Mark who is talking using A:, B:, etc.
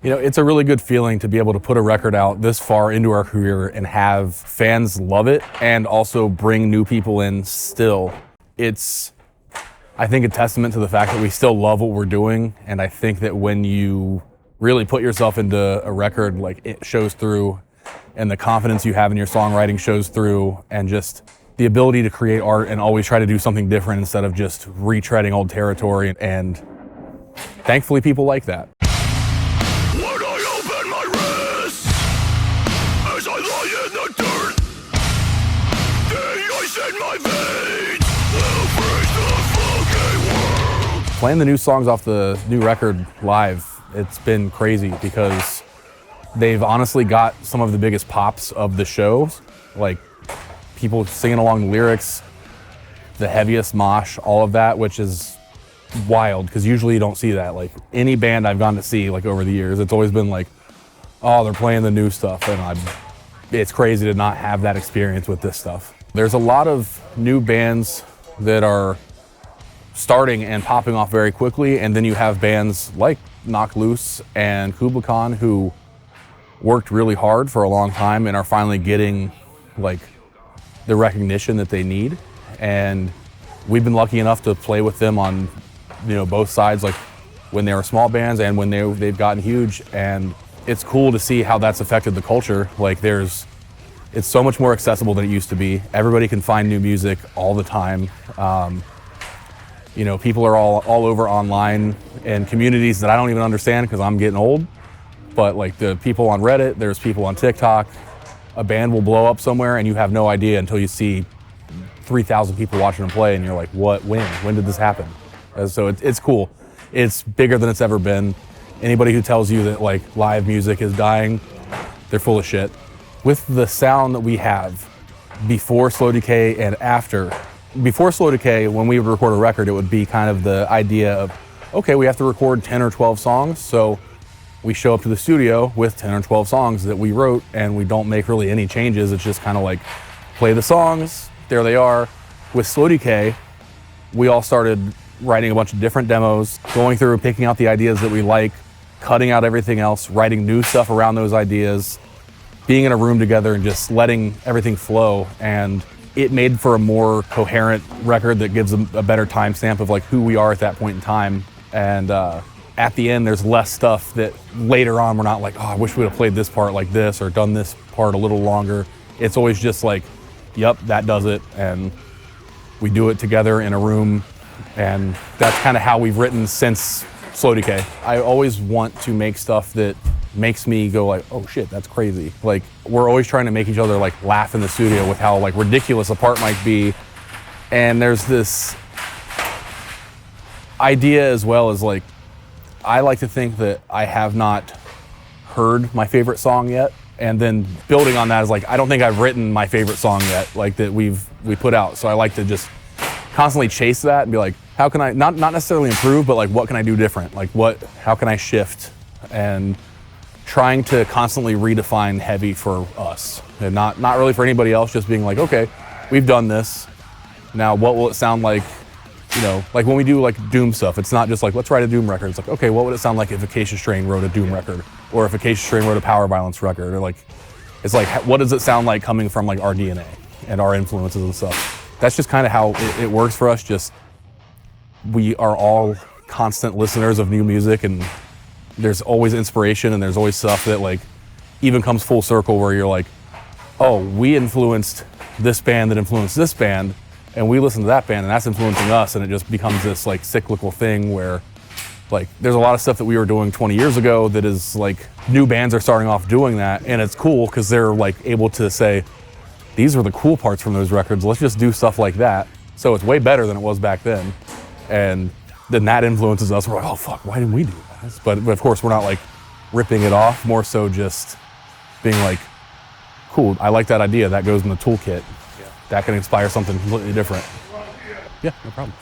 A: You know, it's a really good feeling to be able to put a record out this far into our career and have fans love it and also bring new people in still. It's, I think, a testament to the fact that we still love what we're doing. And I think that when you really put yourself into a record, like, it shows through, and the confidence you have in your songwriting shows through, and just the ability to create art and always try to do something different instead of just retreading old territory. And thankfully people like that. Playing the new songs off the new record live, it's been crazy because they've honestly got some of the biggest pops of the shows, like people singing along the lyrics, the heaviest mosh, all of that, which is wild because usually you don't see that. Like any band I've gone to see, like over the years, it's always been like, oh, they're playing the new stuff, and it's crazy to not have that experience with this stuff. There's a lot of new bands that are starting and popping off very quickly, and then you have bands like Knocked Loose and Kubla Khan who worked really hard for a long time and are finally getting like the recognition that they need. And we've been lucky enough to play with them on, you know, both sides, like when they were small bands and when they've gotten huge. And it's cool to see how that's affected the culture. Like it's so much more accessible than it used to be. Everybody can find new music all the time. You know, people are all over online in communities that I don't even understand because I'm getting old. But like the people on Reddit, there's people on TikTok. A band will blow up somewhere and you have no idea until you see 3,000 people watching them play and you're like, what, when did this happen? So it's cool. It's bigger than it's ever been. Anybody who tells you that like live music is dying, they're full of shit. With the sound that we have before Slow Decay and after, before Slow Decay, when we would record a record, it would be kind of the idea of, okay, we have to record 10 or 12 songs, so we show up to the studio with 10 or 12 songs that we wrote, and we don't make really any changes. It's just kind of like, play the songs, there they are. With Slow Decay, we all started writing a bunch of different demos, going through, picking out the ideas that we like, cutting out everything else, writing new stuff around those ideas, being in a room together and just letting everything flow. And it made for a more coherent record that gives a better timestamp of like who we are at that point in time. And at the end, there's less stuff that later on we're not like, oh, I wish we would have played this part like this or done this part a little longer. It's always just like, yep, that does it. And we do it together in a room. And that's kind of how we've written since Slow Decay. I always want to make stuff that makes me go like, oh shit, that's crazy. Like, we're always trying to make each other like laugh in the studio with how like ridiculous a part might be. And there's this idea as well as like, I like to think that I have not heard my favorite song yet. And then building on that is like, I don't think I've written my favorite song yet, like that we put out. So I like to just constantly chase that and be like, how can I, not necessarily improve, but like, what can I do different? Like how can I shift? And trying to constantly redefine heavy for us and not really for anybody else, just being like, okay, we've done this. Now what will it sound like? You know, like when we do like Doom stuff, it's not just like, let's write a Doom record. It's like, okay, what would it sound like if Acacia Strain wrote a Doom record? Or if Acacia Strain wrote a Power Violence record? Or like, it's like, what does it sound like coming from like our DNA and our influences and stuff? That's just kind of how it works for us. Just, we are all constant listeners of new music, and there's always inspiration and there's always stuff that like even comes full circle where you're like, oh, we influenced this band that influenced this band, and we listen to that band and that's influencing us, and it just becomes this like cyclical thing where like there's a lot of stuff that we were doing 20 years ago that is like new bands are starting off doing that, and it's cool because they're like able to say, these were the cool parts from those records, let's just do stuff like that. So it's way better than it was back then. And then that influences us. We're like, oh fuck, why didn't we do that? But of course we're not like ripping it off, more so just being like, cool, I like that idea, that goes in the toolkit. Yeah. That can inspire something completely different. Yeah, no problem.